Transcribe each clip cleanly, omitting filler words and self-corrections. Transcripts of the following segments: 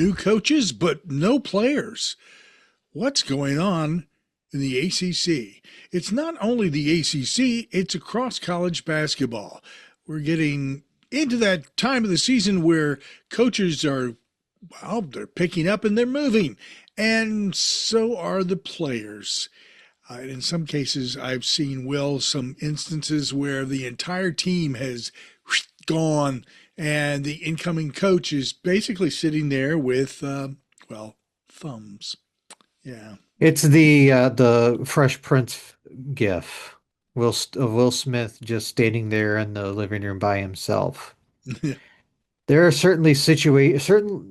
new coaches, but no players. What's going on in the ACC? It's not only the ACC, it's across college basketball. We're getting into that time of the season where coaches are, well, they're picking up and they're moving, and so are the players. In some cases, I've seen, Will, some instances where the entire team has gone and the incoming coach is basically sitting there with, well, thumbs. Yeah. It's the Fresh Prince gif. Will Smith just standing there in the living room by himself. There are certain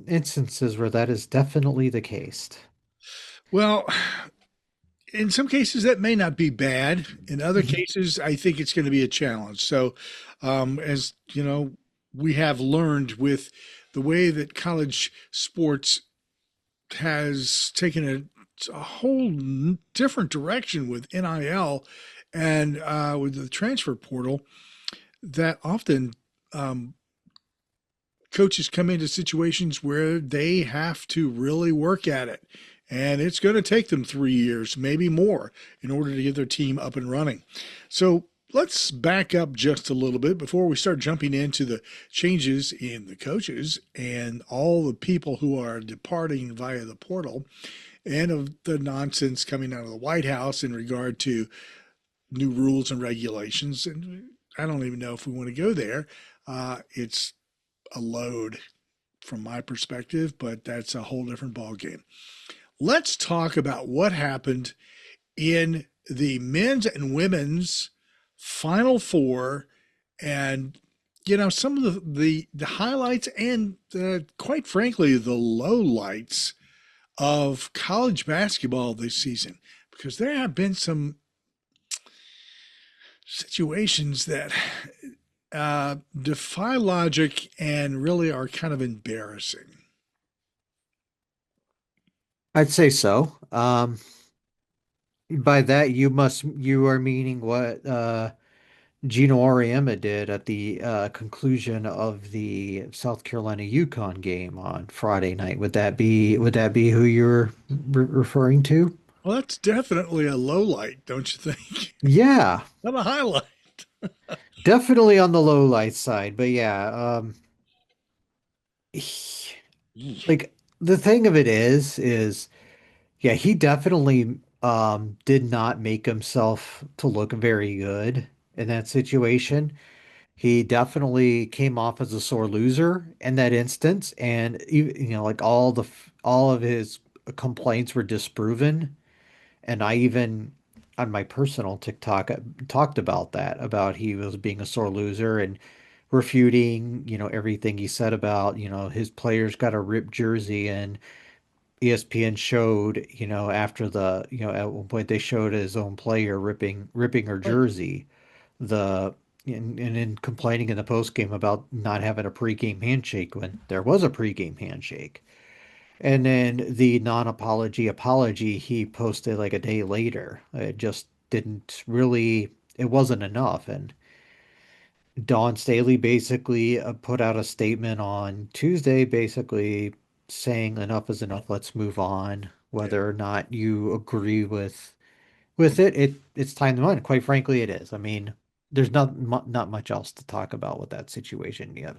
instances where that is definitely the case. Well, in some cases, that may not be bad. In other Mhm. cases, I think it's going to be a challenge. So, as you know, we have learned with the way that college sports has taken a whole different direction with NIL and with the transfer portal, that often um, coaches come into situations where they have to really work at it. And it's going to take them 3 years, maybe more, in order to get their team up and running. So let's back up just a little bit before we start jumping into the changes in the coaches and all the people who are departing via the portal and of the nonsense coming out of the White House in regard to new rules and regulations. And I don't even know if we want to go there. It's a load from my perspective, but that's a whole different ballgame. Let's talk about what happened in the men's and women's Final Four, and some of the highlights and quite frankly the lowlights of college basketball this season, because there have been some situations that defy logic and really are kind of embarrassing. I'd say so. By that you are meaning what Gino Auriemma did at the conclusion of the South Carolina UConn game on Friday night. Would that be who you're referring to? Well, that's definitely a low light, don't you think? Yeah, Not a highlight. definitely on the low light side. But yeah, like the thing of it is yeah, he definitely did not make himself to look very good in that situation. He definitely came off as a sore loser in that instance, and like all of his complaints were disproven. And I even on my personal TikTok talked about that, about he was being a sore loser and refuting, everything he said about, his players got a ripped jersey. And ESPN showed, after at one point they showed his own player ripping her Right. jersey, the and then complaining in the post game about not having a pregame handshake when there was a pregame handshake. And then the non-apology apology he posted like a day later. It just didn't really, it wasn't enough. And Dawn Staley basically put out a statement on Tuesday, basically saying enough is enough. Let's move on. Yeah. Whether or not you agree with it's time to move on. Quite frankly, it is. I mean, there's not much else to talk about with that situation. You have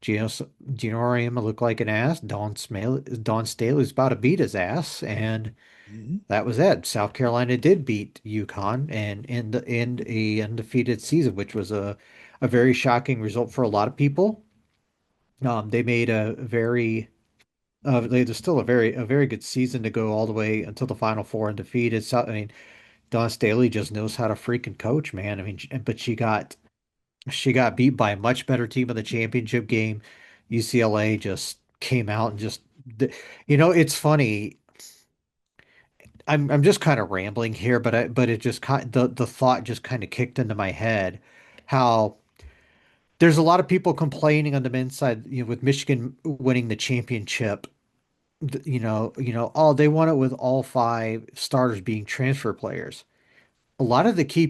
Gino Gino Auriemma looked like an ass. Dawn Staley's about to beat his ass, and Mhm. that was it. South Carolina did beat UConn and in a undefeated season, which was a very shocking result for a lot of people. They made a very there's still a very good season to go all the way until the Final Four undefeated. So I mean, Dawn Staley just knows how to freaking coach, man. I mean, but she got beat by a much better team in the championship game. UCLA just came out and just, it's funny. I'm just kind of rambling here, but it just the thought just kind of kicked into my head how there's a lot of people complaining on the men's side, with Michigan winning the championship. Oh, they won it with all five starters being transfer players. A lot of the key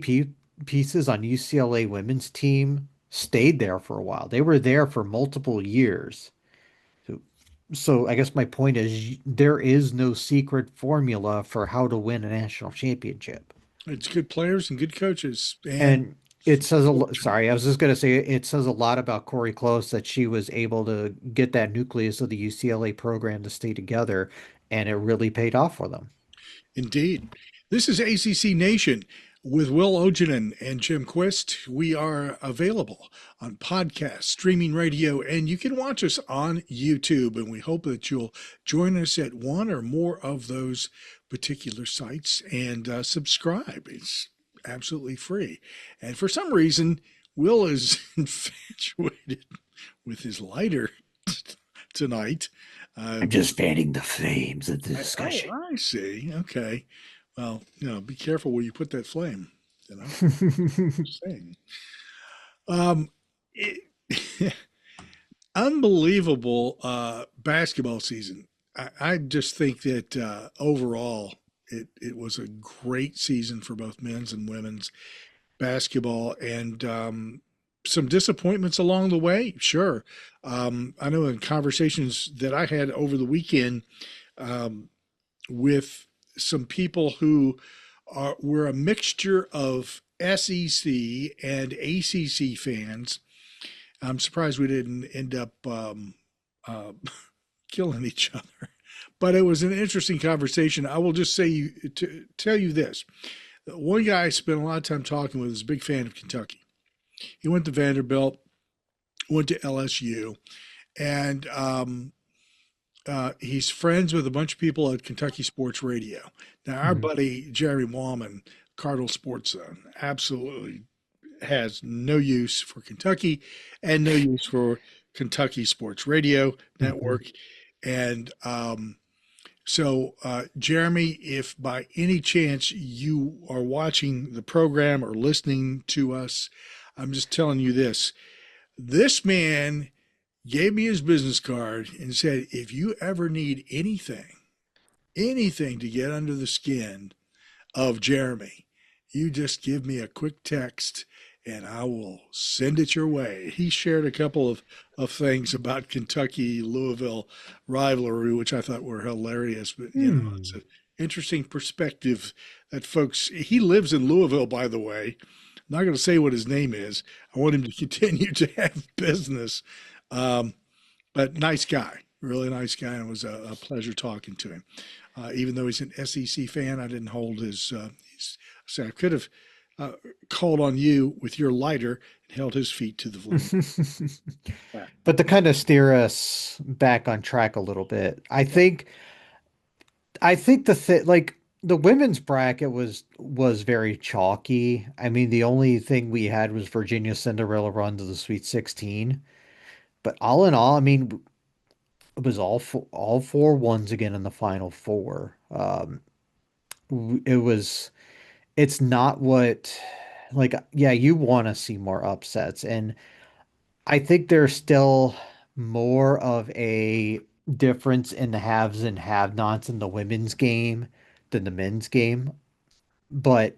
pieces on UCLA women's team stayed there for a while. They were there for multiple years. So So I guess my point is there is no secret formula for how to win a national championship. It's good players and good coaches, and And it says a lot, sorry, I was just going to say it says a lot about Corey Close that she was able to get that nucleus of the UCLA program to stay together, and it really paid off for them. indeed. This is ACC Nation with Will Ogenin and Jim Quist. We are available on podcast, streaming radio, and you can watch us on YouTube. And we hope that you'll join us at one or more of those particular sites and subscribe. It's absolutely free. And for some reason, Will is infatuated with his lighter tonight. I'm Um, just fanning the flames of the oh, discussion. I see. Okay. Well, be careful where you put that flame. You know, just saying. Um, it, unbelievable basketball season. I just think that overall it was a great season for both men's and women's basketball, and some disappointments along the way. Sure, I know in conversations that I had over the weekend um, with some people who were a mixture of SEC and ACC fans. I'm surprised we didn't end up uh, killing each other. But it was an interesting conversation. I will just say to tell you this: one guy I spent a lot of time talking with is a big fan of Kentucky. He went to Vanderbilt, went to LSU, and he's friends with a bunch of people at Kentucky Sports Radio. Now, our Mhm. buddy Jerry Wallman, Cardinal Sports Zone, absolutely has no use for Kentucky and no use for Kentucky Sports Radio Mhm. Network. And Jeremy, if by any chance you are watching the program or listening to us, I'm just telling you this. This man gave me his business card and said, if you ever need anything to get under the skin of Jeremy, you just give me a quick text and I will send it your way. He shared a couple of things about Kentucky Louisville rivalry, which I thought were hilarious. But, it's Hmm. an interesting perspective that folks, he lives in Louisville, by the way. I'm not going to say what his name is. I want him to continue to have business. Um, but nice guy, really nice guy. And it was a pleasure talking to him. Even though he's an SEC fan, I didn't hold his say I could have uh, called on you with your lighter and held his feet to the flame. But to kind of steer us back on track a little bit, I think the women's bracket was very chalky. I mean, the only thing we had was Virginia Cinderella run to the Sweet 16. But all in all, I mean, it was all four ones again in the Final Four. It was it's not what like yeah, you want to see more upsets, and I think there's still more of a difference in the haves and have-nots in the women's game than the men's game. But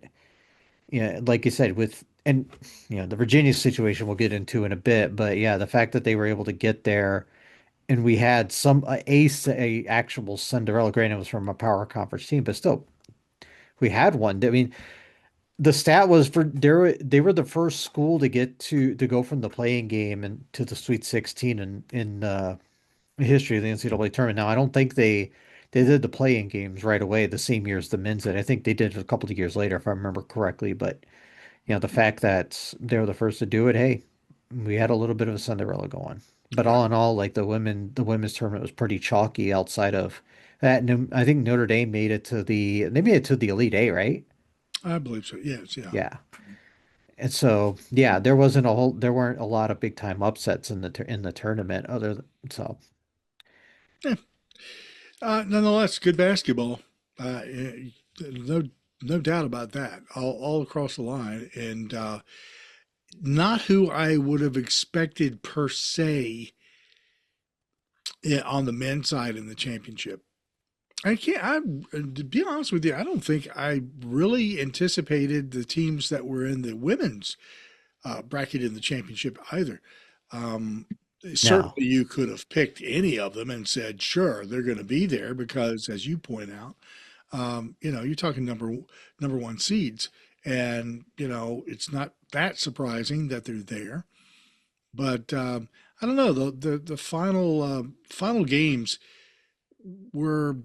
yeah, like you said, the Virginia situation we'll get into in a bit, but yeah, the fact that they were able to get there and we had a actual Cinderella, granted it was from a power conference team, but still we had one. I mean, the stat was they were the first school to get to go from the playing game and to the Sweet 16 in history of the NCAA tournament. Now, I don't think they did the playing games right away the same year as the men's did. I think they did it a couple of years later, if I remember correctly. But the fact that they were the first to do it, hey, we had a little bit of a Cinderella going. But Yeah, all in all, like the women's tournament was pretty chalky outside of that. And I think Notre Dame they made it to the Elite Eight, right? I believe so. Yes, yeah. Yeah. And so, yeah, there weren't a lot of big time upsets in the tournament so. Yeah. Nonetheless, good basketball. No, no doubt about that. All across the line, and not who I would have expected per se on the men's side in the championship. I can't. To be honest with you, I don't think I really anticipated the teams that were in the women's bracket in the championship either. Um, Certainly, No. you could have picked any of them and said, sure, they're going to be there because, as you point out, you're talking number one seeds, and it's not that surprising that they're there. But I don't know, the final games were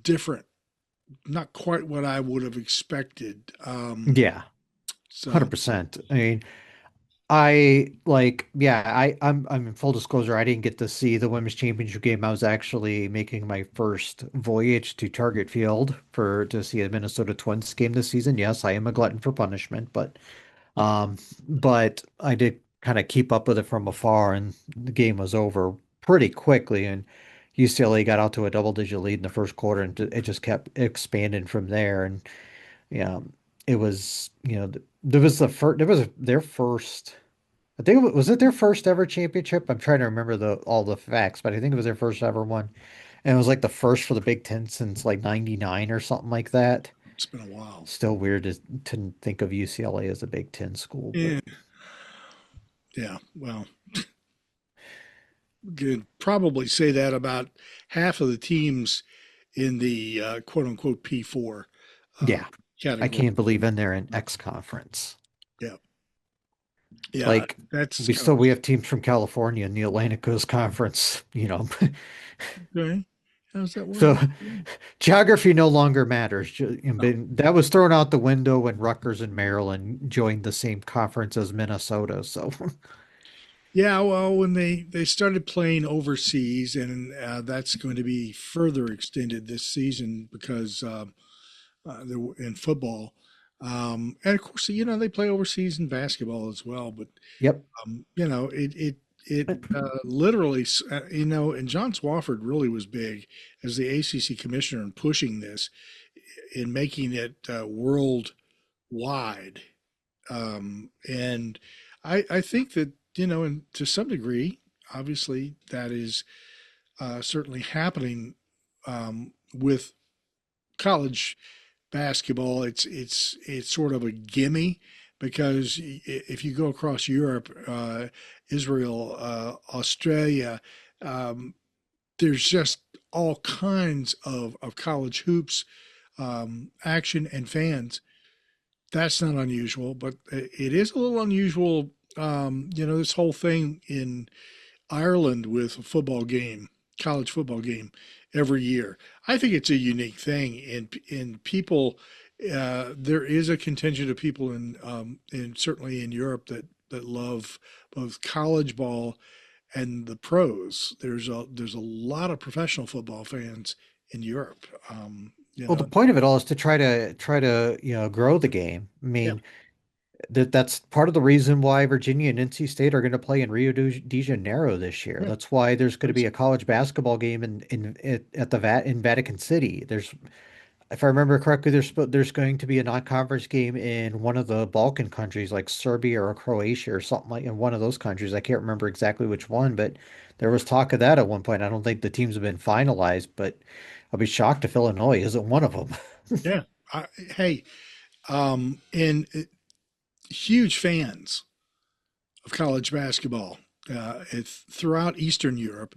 different, not quite what I would have expected. Yeah, So 100%. I mean, I like, yeah, I'm in full disclosure. I didn't get to see the women's championship game. I was actually making my first voyage to Target Field for to see a Minnesota Twins game this season. Yes, I am a glutton for punishment, um, but I did kind of keep up with it from afar, and the game was over pretty quickly, and UCLA got out to a double-digit lead in the first quarter, and it just kept expanding from there. And yeah, it was, there was their first. I think was it their first ever championship? I'm trying to remember the all the facts, but I think it was their first ever one. And it was like the first for the Big Ten since like '99 or something like that. it's been a while. Still weird to think of UCLA as a Big Ten school, but Yeah, yeah. Well, could probably say that about half of the teams in the quote unquote P4 uh, yeah, I category. can't believe in there an X conference. Yeah, yeah. Like That's we kind of still we have teams from California in the Atlantic Coast Conference, okay. How does that work? So geography no longer matters. That was thrown out the window when Rutgers and Maryland joined the same conference as Minnesota. So Yeah, well, when they started playing overseas, and that's going to be further extended this season because they're in football, and of course, they play overseas in basketball as well. But yep. it literally, and John Swofford really was big as the ACC commissioner in pushing this, in making it worldwide. And I think that, and to some degree, obviously, that is certainly happening with college basketball. It's sort of a gimme because if you go across Europe, Israel, Australia, um, there's just all kinds of college hoops action and fans. That's not unusual, but it is a little unusual. This whole thing in Ireland with a football game, college football game every year. I think it's a unique thing, and people. There is a contingent of people in certainly in Europe that love both college ball and the pros. There's a lot of professional football fans in Europe. Well, the point of it all is to try to grow the game. I Yeah, mean, that's part of the reason why Virginia and NC State are going to play in Rio de Janeiro this year. yeah, That's why there's going to be that's a college basketball game at the Vatican City. If I remember correctly, there's going to be a non-conference game in one of the Balkan countries, like Serbia or Croatia or something like in one of those countries. I can't remember exactly which one, but there was talk of that at one point. I don't think the teams have been finalized, but I'll be shocked if Illinois isn't one of them. yeah. Hey, and huge fans of college basketball. It's throughout Eastern Europe.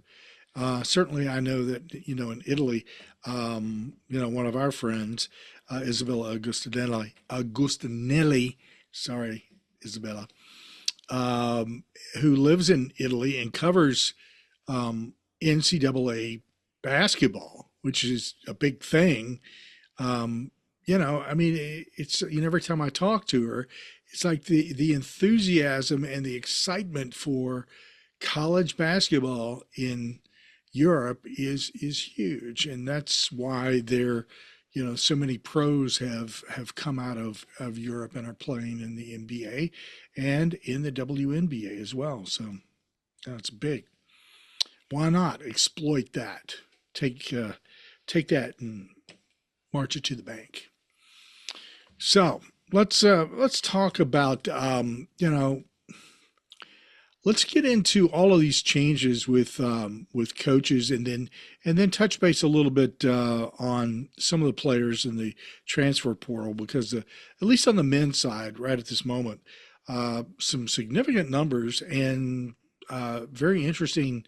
Certainly, I know that in Italy, one of our friends, Isabella Agustinelli, sorry, Isabella, who lives in Italy and covers NCAA basketball, which is a big thing. I mean, it's every time I talk to her, it's like the enthusiasm and the excitement for college basketball in Europe is huge, and that's why so many pros have come out of Europe and are playing in the NBA and in the WNBA as well. So that's big. Why not exploit that? Take that and march it to the bank. So let's talk about let's get into all of these changes with coaches, and then touch base a little bit on some of the players in the transfer portal because at least on the men's side, right at this moment, some significant numbers and very interesting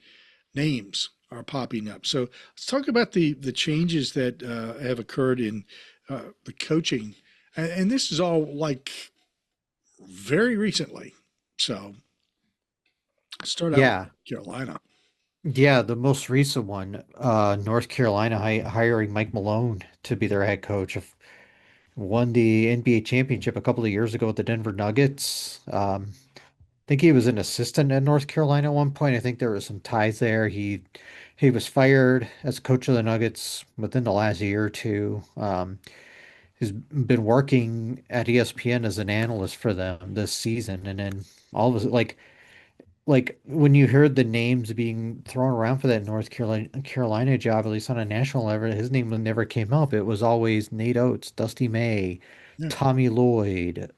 names are popping up. So let's talk about the changes that have occurred in the coaching, and this is all like very recently. So start out with Yeah. Carolina. Yeah, the most recent one, North Carolina hiring Mike Malone to be their head coach. Won the NBA championship a couple of years ago with the Denver Nuggets. I think he was an assistant at North Carolina at one point. I think there was some ties there. He was fired as coach of the Nuggets within the last year or two. He's been working at ESPN as an analyst for them this season, and then all of a like when you heard the names being thrown around for that North Carolina job, at least on a national level, his name never came up. It was always Nate Oates, Dusty May, Yeah. Tommy Lloyd,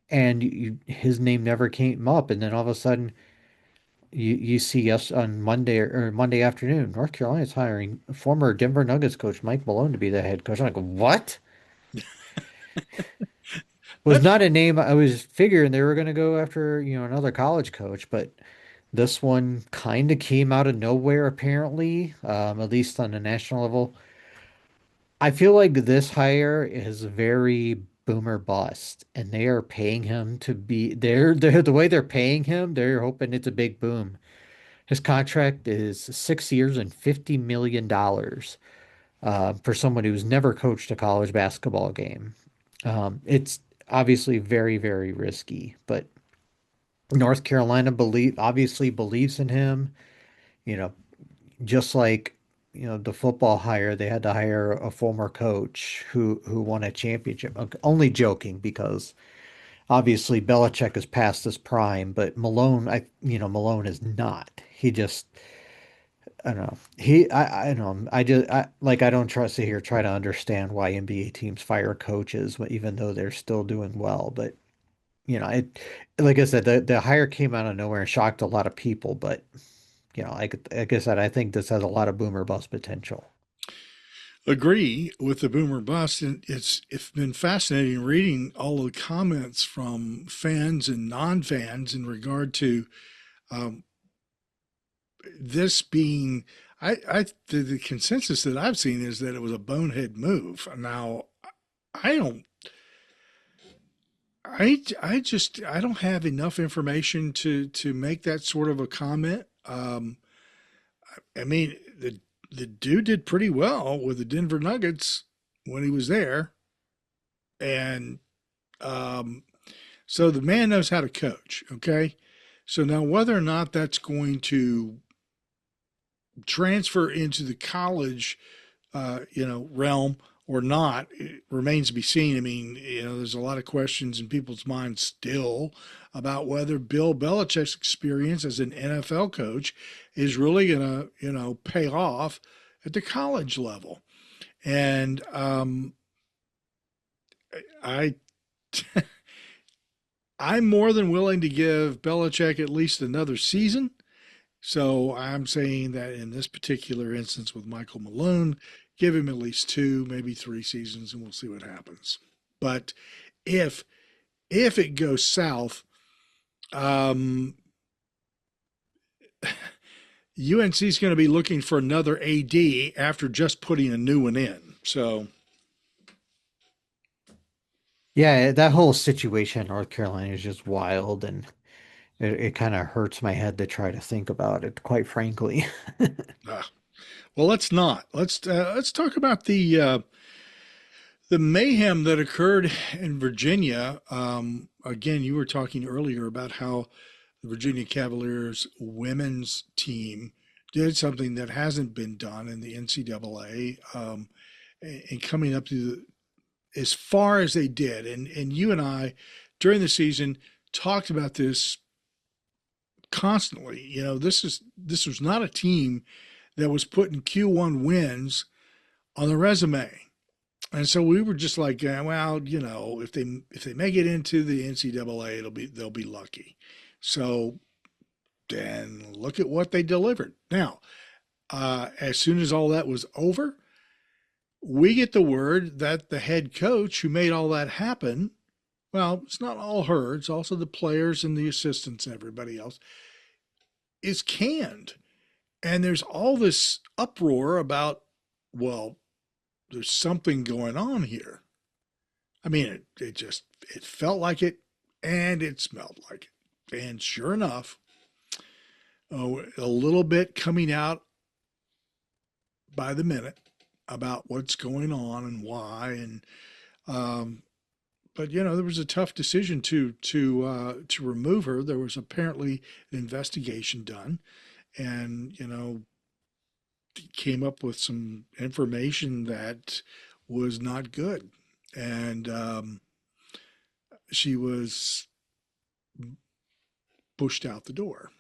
and his name never came up. And then all of a sudden, you see us on Monday or Monday afternoon, North Carolina's hiring former Denver Nuggets coach Mike Malone to be the head coach. I'm like, what? Was That's not a name I was figuring they were going to go after, another college coach, but this one kind of came out of nowhere, apparently, at least on the national level. I feel like this hire is very boomer bust, and they are paying him to be they're the way they're paying him, they're hoping it's a big boom. His contract is 6 years and $50 million for someone who's never coached a college basketball game. It's obviously very, very risky, but North Carolina obviously believes in him. You know, just like the football hire, they had to hire a former coach who won a championship. Only joking because obviously Belichick is past his prime, but Malone is not. He just I don't know. I don't know. I don't trust to here try to understand why NBA teams fire coaches even though they're still doing well. But it like I said, the hire came out of nowhere and shocked a lot of people. But like I said, I think this has a lot of boomer bust potential. agree with the boomer bust, and it's been fascinating reading all the comments from fans and non-fans in regard to um, this being. The consensus that I've seen is that it was a bonehead move. Now, I don't. I don't have enough information to make that sort of a comment. I mean, the dude did pretty well with the Denver Nuggets when he was there, and um, so the man knows how to coach. Okay, so now whether or not that's going to transfer into the college, realm or not, it remains to be seen. I mean, there's a lot of questions in people's minds still about whether Bill Belichick's experience as an NFL coach is really going to, pay off at the college level. And I, I'm more than willing to give Belichick at least another season. So I'm saying that in this particular instance with Michael Malone, give him at least two, maybe 3 seasons, and we'll see what happens. But if if it goes south, um, UNC is going to be looking for another AD after just putting a new one in. So Yeah, that whole situation in North Carolina is just wild, and it kind of hurts my head to try to think about it, quite frankly. uh, well, let's not. Let's talk about the mayhem that occurred in Virginia. Again, you were talking earlier about how the Virginia Cavaliers women's team did something that hasn't been done in the NCAA, and coming up to as far as they did. And you and I, during the season, talked about this constantly. This was not a team that was putting Q1 wins on the resume. And so we were just like, well, if they make it into the NCAA, they'll be lucky. So then look at what they delivered. Now, as soon as all that was over, we get the word that the head coach who made all that happen well, it's not all her, it's also the players and the assistants and everybody else, is canned. And there's all this uproar about, well, there's something going on here. I mean, it just, it felt like it and it smelled like it. And sure enough, a little bit coming out by the minute about what's going on and why. And, um, but there was a tough decision to remove her. There was apparently an investigation done, and came up with some information that was not good, and she was pushed out the door.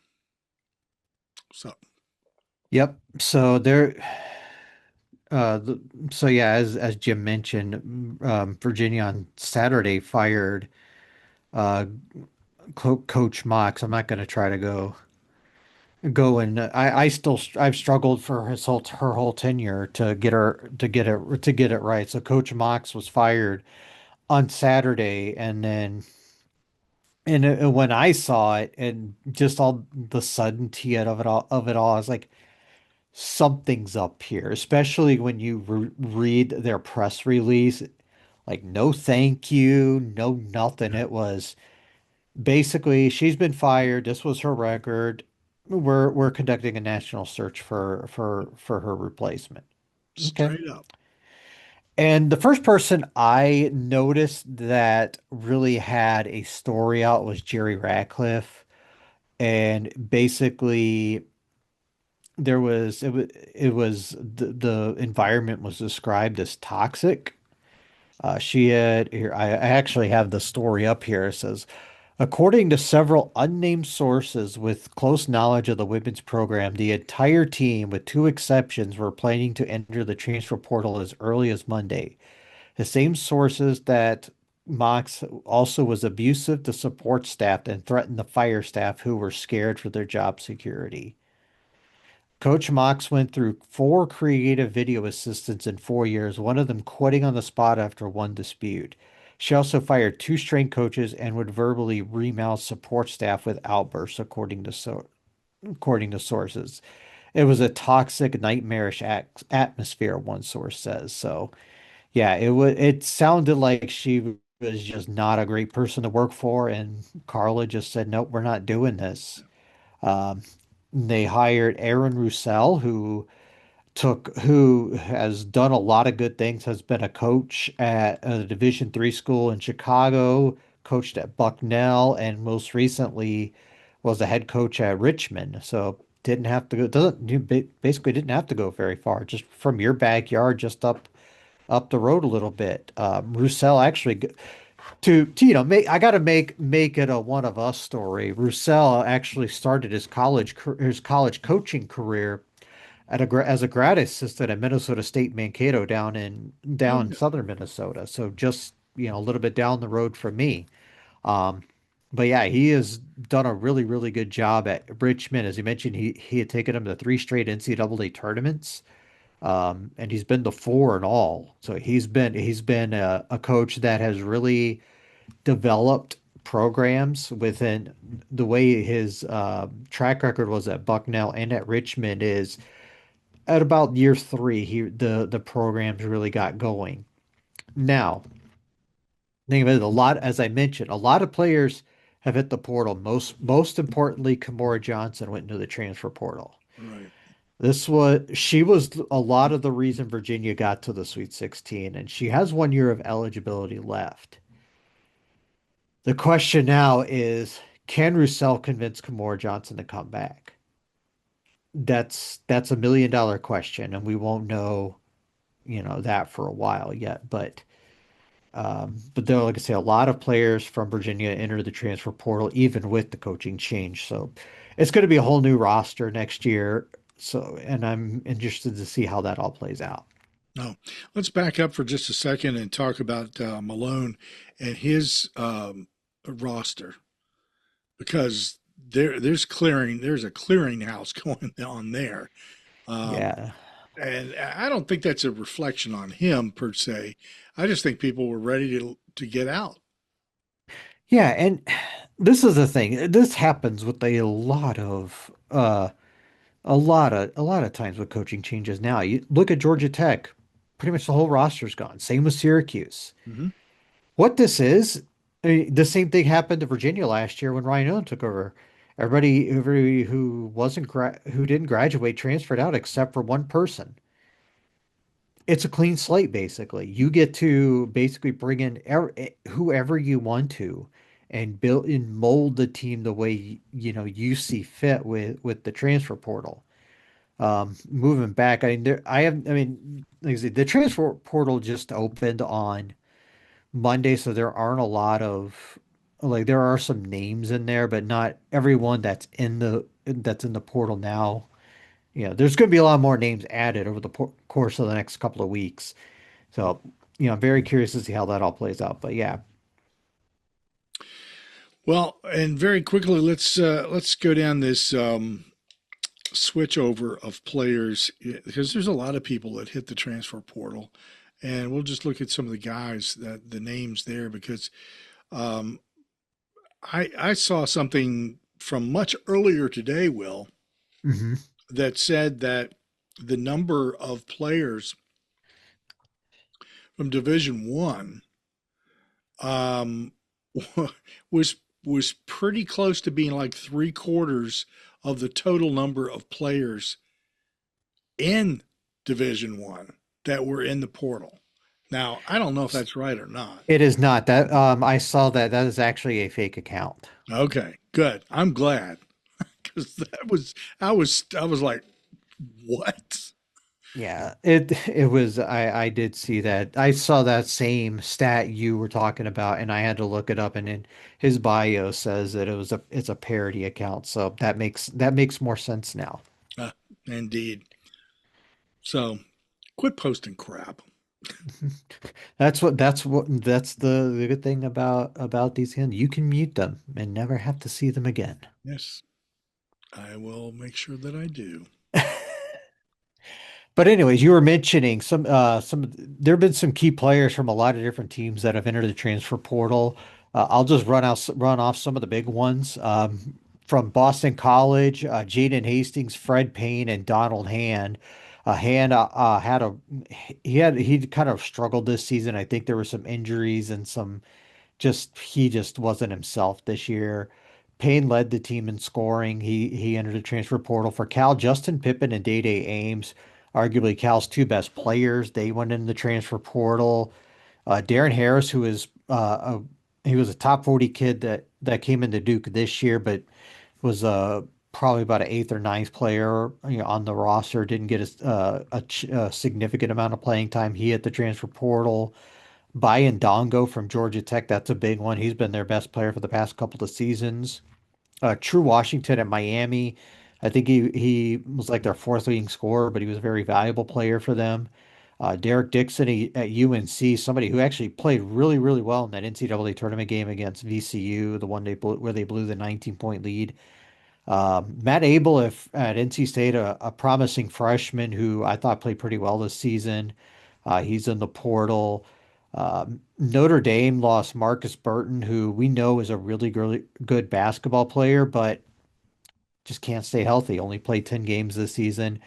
So Yep. So there, the, so yeah, as Jim mentioned, Virginia on Saturday fired uh, Coach Mox. I'm not going to try to go and I've struggled for her whole tenure to get it right. So Coach Mox was fired on Saturday, and then when I saw it and just all the suddenty of it all, I was like, something's up here, especially when you read their press release. Like, no thank you, no nothing. yeah, It was basically, she's been fired. This was her record. We're conducting a national search for her replacement. Okay. straight up. And the first person I noticed that really had a story out was Jerry Ratcliffe. And basically it was the environment was described as toxic. She had here, I actually have the story up here. It says, according to several unnamed sources with close knowledge of the women's program, the entire team, with two exceptions, were planning to enter the transfer portal as early as Monday. The same sources that Mox also was abusive to support staff and threatened the fire staff who were scared for their job security. Coach Mox went through four creative video assistants in 4 years, one of them quitting on the spot after one dispute. She also fired two strength coaches and would verbally remouth support staff with outbursts, according to sources. It was a toxic, nightmarish atmosphere, one source says. So, yeah, it sounded like she was just not a great person to work for, and Carla just said, "Nope, we're not doing this." Um, they hired Aaron Roussel, who has done a lot of good things, has been a coach at a Division III school in Chicago, coached at Bucknell, and most recently was the head coach at Richmond. So didn't have to go, doesn't you basically didn't have to go very far, just from your backyard, just up the road a little bit. Roussel actually I got to make it a one of us story. Roussel actually started his college coaching career as a grad assistant at Minnesota State Mankato Oh down in yeah, southern Minnesota. So just, a little bit down the road from me. Um, but yeah, he has done a really, really good job at Richmond. As you mentioned, he had taken him to three straight NCAA tournaments. And he's been to four in all. So he's been a coach that has really developed programs within the way his track record was at Bucknell and at Richmond is at about year three, the programs really got going. Now, think of it, as I mentioned, a lot of players have hit the portal. Most importantly, Kamora Johnson went into the transfer portal. right. She was a lot of the reason Virginia got to the Sweet 16, and she has 1 year of eligibility left. The question now is, can Roussel convince Kamora Johnson to come back? That's $1 million question, and we won't know, that for a while yet. But there, like I say, a lot of players from Virginia enter the transfer portal, even with the coaching change. So it's going to be a whole new roster next year. So, and I'm interested to see how that all plays out. No, let's back up for just a second and talk about Malone and his roster, because there's a clearinghouse going on there. Um, Yeah. and I don't think that's a reflection on him per se. I just think people were ready to get out. Yeah, and this is the thing. This happens with a lot of times with coaching changes now. You look at Georgia Tech, pretty much the whole roster's gone. Same with Syracuse. Hmm. What this is, I mean, the same thing happened to Virginia last year when Ryan Allen took over. Everybody who who didn't graduate transferred out except for one person. It's a clean slate, basically. You get to basically bring in whoever you want to and build and mold the team the way you see fit with the transfer portal. Moving back, I mean, I mean, like I said, the transfer portal just opened on Monday, so there aren't a lot of like there are some names in there, but not everyone that's in the portal now. There's going to be a lot more names added over the course of the next couple of weeks. So, I'm very curious to see how that all plays out. But yeah. Well, and very quickly, let's go down this switch over of players because there's a lot of people that hit the transfer portal, and we'll just look at some of the guys that the names there because um, I saw something from much earlier today, Will, Hmm. that said that the number of players from Division One um, was was pretty close to being like three quarters of the total number of players in Division One that were in the portal. Now, I don't know if that's right or not. It is not that. I saw that that is actually a fake account. Okay, good. I'm glad because I was like, what? Yeah, it was. I did see that. I saw that same stat you were talking about, and I had to look it up. And in his bio says that it's a parody account, so that makes more sense now. Uh, Indeed. So, quit posting crap. That's the good thing about these hands. You can mute them and never have to see them again. Yes, I will make sure that I do. But anyways, you were mentioning there have been some key players from a lot of different teams that have entered the transfer portal. I'll just run off some of the big ones. From Boston College, Jaden Hastings, Fred Payne, and Donald Hand. Hand had a he kind of struggled this season. I think there were some injuries and some just he just wasn't himself this year. Payne led the team in scoring. He entered the transfer portal for Cal. Justin Pippen and Day-Day Ames, arguably Cal's two best players. They went in the transfer portal. Darren Harris, he was a top 40 kid that came into Duke this year, but was probably about an eighth or ninth player on the roster. Didn't get a significant amount of playing time. He hit the transfer portal. Bayan Dongo from Georgia Tech, that's a big one. He's been their best player for the past couple of seasons. True Washington at Miami, I think he was like their fourth leading scorer, but he was a very valuable player for them. Derek Dixon at UNC, somebody who actually played really, really well in that NCAA tournament game against VCU, the one where they blew the 19-point lead. Matt Abel at NC State, a promising freshman who I thought played pretty well this season. He's in the portal. Notre Dame lost Marcus Burton, who we know is a really, really good basketball player, but just can't stay healthy. Only played 10 games this season.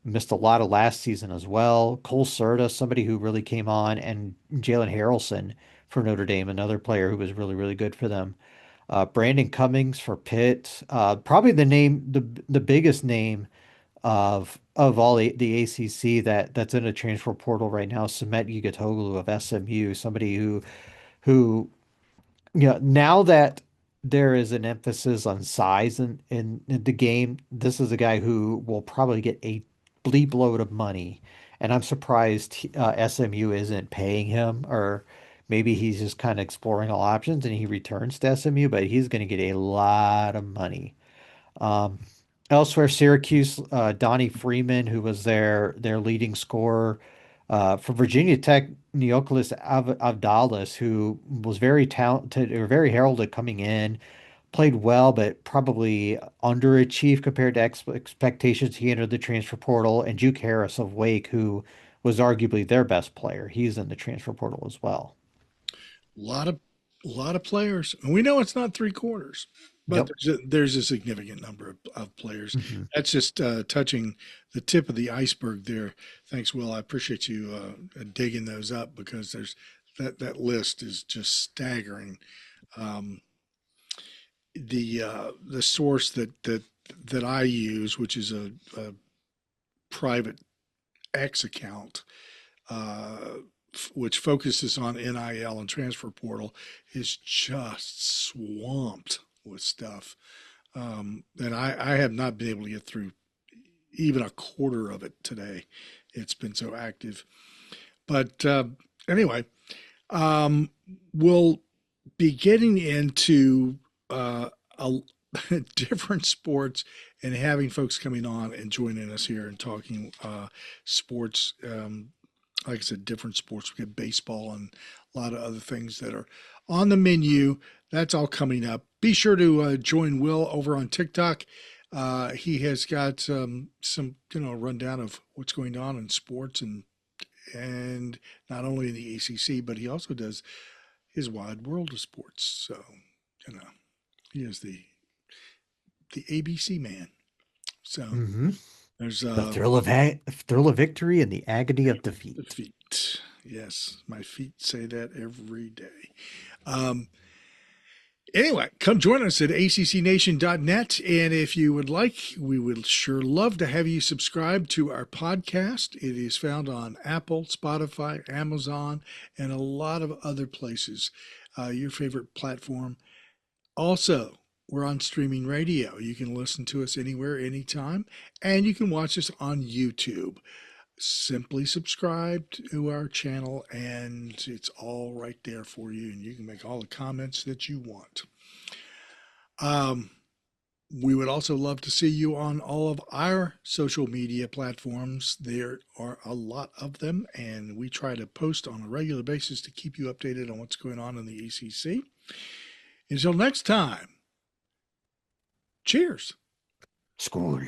Missed a lot of last season as well. Cole Serta, somebody who really came on, and Jalen Harrelson for Notre Dame, another player who was really, really good for them. Brandon Cummings for Pitt. Probably the biggest name of all the ACC that's in a transfer portal right now. Samet Yigitoglu of SMU, somebody who now that there is an emphasis on size in the game, this is a guy who will probably get a bleep load of money, and I'm surprised SMU isn't paying him, or maybe he's just kind of exploring all options and he returns to SMU, but he's going to get a lot of money. Um, Elsewhere, Syracuse, Donnie Freeman, who was their leading scorer. For Virginia Tech, Neocalis Avdalis, who was very talented or very heralded coming in, played well, but probably underachieved compared to expectations. He entered the transfer portal, and Juke Harris of Wake, who was arguably their best player, he's in the transfer portal as well. A lot of A lot of players, and we know it's not three quarters, but Yep. there's a significant number of players. Hmm. That's just touching the tip of the iceberg there. Thanks, Will. I appreciate you digging those up because there's that list is just staggering. Um, the source that I use, which is a private X account, which focuses on NIL and transfer portal, is just swamped with stuff. And I have not been able to get through even a quarter of it today. It's been so active. But anyway, um, we'll be getting into a different sports and having folks coming on and joining us here and talking sports. Like I said, different sports. We got baseball and a lot of other things that are on the menu. That's all coming up. Be sure to join Will over on TikTok. He has got some rundown of what's going on in sports and not only in the ACC, but he also does his wide world of sports. So you know he is the ABC man. So Hmm. there's The thrill of victory and the agony of the defeat. feet. Yes, my feet say that every day. Um, anyway, come join us at accnation.net. And if you would like, we would sure love to have you subscribe to our podcast. It is found on Apple, Spotify, Amazon, and a lot of other places. Your favorite platform. Also, we're on streaming radio. You can listen to us anywhere, anytime, and you can watch us on YouTube. Simply subscribe to our channel, and it's all right there for you, and you can make all the comments that you want. Um, we would also love to see you on all of our social media platforms. There are a lot of them, and we try to post on a regular basis to keep you updated on what's going on in the ACC. Until next time, cheers. School.